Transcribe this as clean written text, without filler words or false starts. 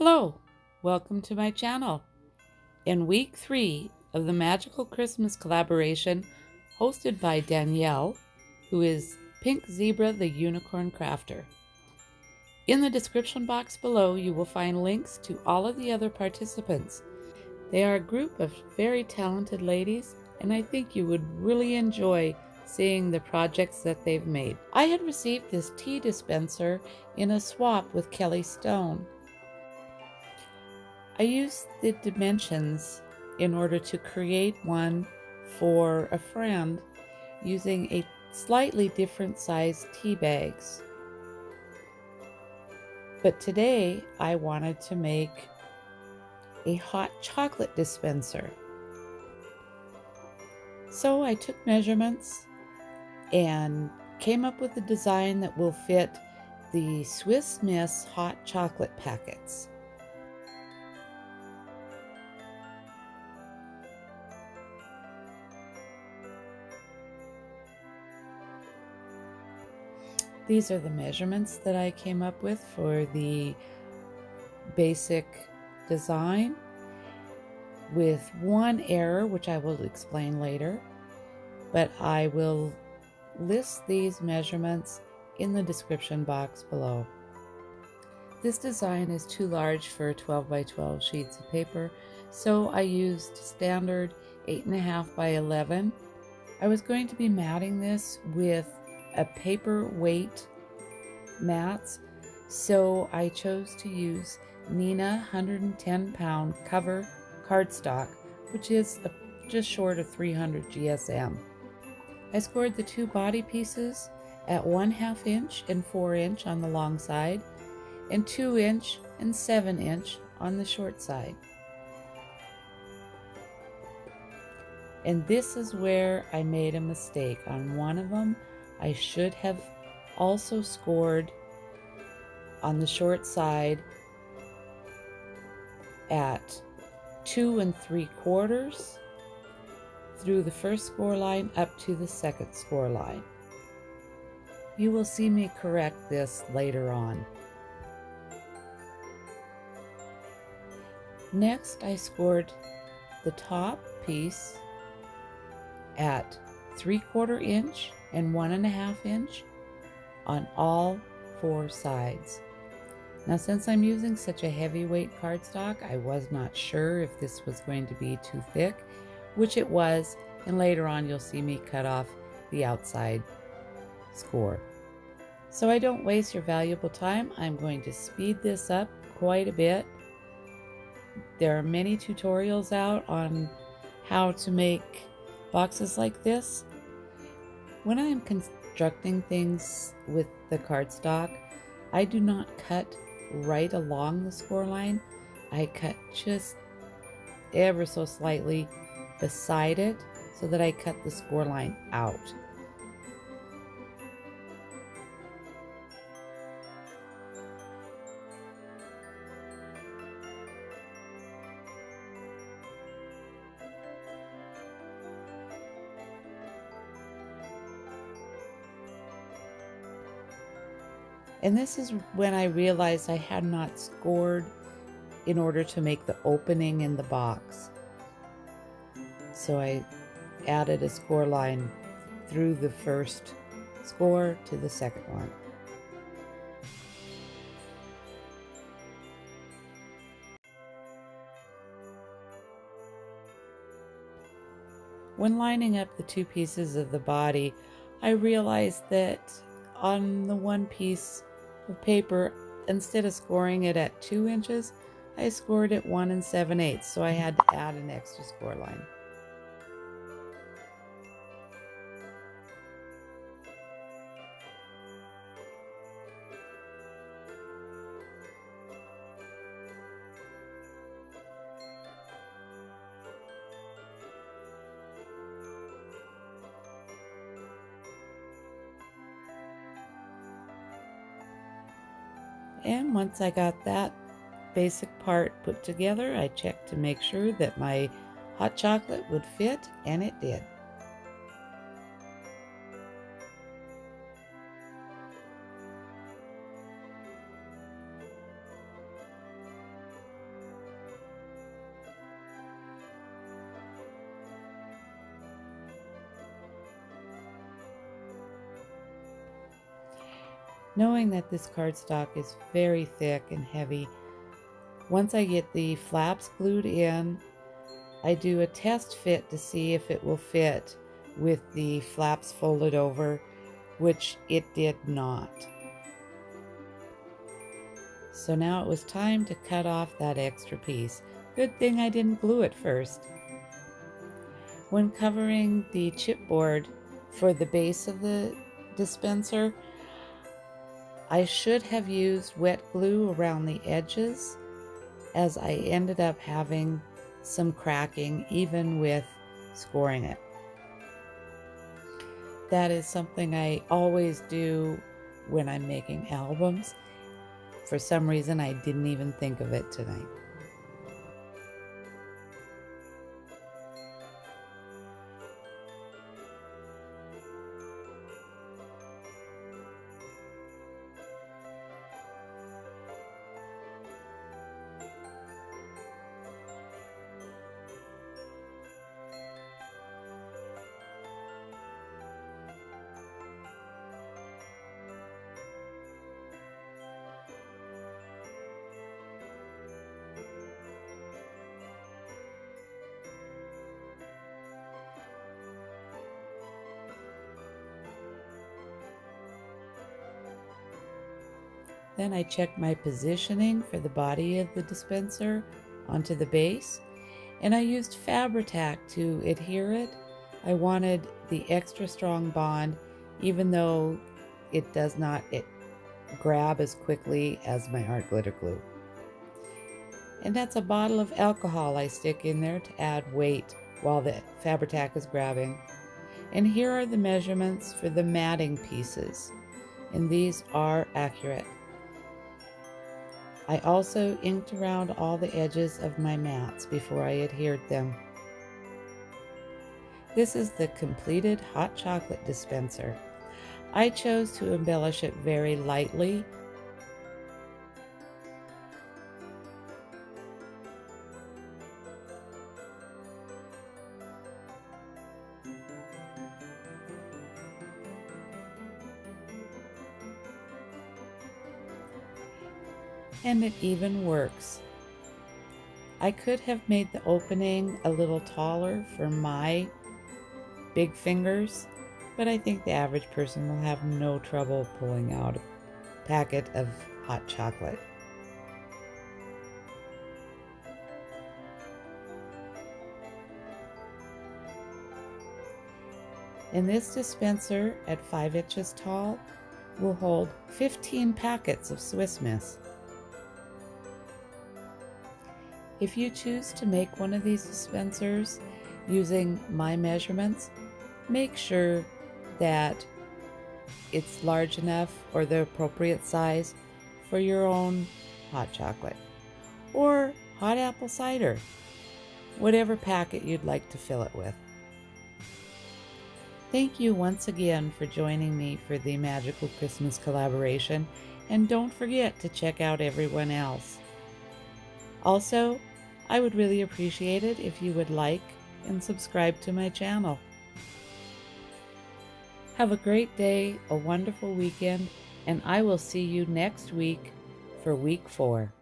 Hello, welcome to my channel. In week 3 of the Magical Christmas collaboration hosted by Danielle, who is Pink Zebra the Unicorn Crafter. In the description box below you will find links to all of the other participants. They are a group of very talented ladies, and I think you would really enjoy seeing the projects that they've made. I had received this tea dispenser in a swap with Kelly Stone. I used the dimensions in order to create one for a friend using a slightly different size tea bags. But today I wanted to make a hot chocolate dispenser. So I took measurements and came up with a design that will fit the Swiss Miss hot chocolate packets. These are the measurements that I came up with for the basic design, with one error, which I will explain later, but I will list these measurements in the description box below. This design is too large for 12 by 12 sheets of paper, so I used standard 8.5 by 11. I was going to be matting this with a paper weight mats, so I chose to use Nina 110-pound cover cardstock, which is just short of 300 GSM. I scored the two body pieces at 1/2 inch and 4 inch on the long side, and 2 inch and 7 inch on the short side. And this is where I made a mistake. On one of them, I should have also scored on the short side at 2 3/4 through the first score line up to the second score line. You will see me correct this later on. Next, I scored the top piece at 3/4 inch and 1.5 inch on all 4 sides. Now, since I'm using such a heavyweight cardstock, I was not sure if this was going to be too thick, which it was, and later on you'll see me cut off the outside score. So I don't waste your valuable time, I'm going to speed this up quite a bit. There are many tutorials out on how to make boxes like this. When I am constructing things with the cardstock, I do not cut right along the score line. I cut just ever so slightly beside it so that I cut the score line out. And this is when I realized I had not scored in order to make the opening in the box. So I added a score line through the first score to the second one. When lining up the two pieces of the body, I realized that on the one piece of paper, instead of scoring it at 2 inches, I scored it 1 7/8, so I had to add an extra score line. And once I got that basic part put together, I checked to make sure that my hot chocolate would fit, and it did. knowing that this cardstock is very thick and heavy. Once I get the flaps glued in, I do a test fit to see if it will fit with the flaps folded over, which it did not. So now it was time to cut off that extra piece. Good thing I didn't glue it first. When covering the chipboard for the base of the dispenser, I should have used wet glue around the edges, as I ended up having some cracking even with scoring it. That is something I always do when I'm making albums. For some reason, I didn't even think of it tonight. Then I checked my positioning for the body of the dispenser onto the base, and I used Fabri-Tac to adhere it. I wanted the extra strong bond, even though it does not grab as quickly as my art glitter glue. And that's a bottle of alcohol I stick in there to add weight while the Fabri-Tac is grabbing. And here are the measurements for the matting pieces, and these are accurate. I also inked around all the edges of my mats before I adhered them. This is the completed hot chocolate dispenser. I chose to embellish it very lightly. And it even works. I could have made the opening a little taller for my big fingers, but I think the average person will have no trouble pulling out a packet of hot chocolate. And this dispenser at 5 inches tall will hold 15 packets of Swiss Miss. If you choose to make one of these dispensers using my measurements, make sure that it's large enough or the appropriate size for your own hot chocolate or hot apple cider, whatever packet you'd like to fill it with. Thank you once again for joining me for the Magical Christmas collaboration, and don't forget to check out everyone else. Also, I would really appreciate it if you would like and subscribe to my channel. Have a great day, a wonderful weekend, and I will see you next week for week 4.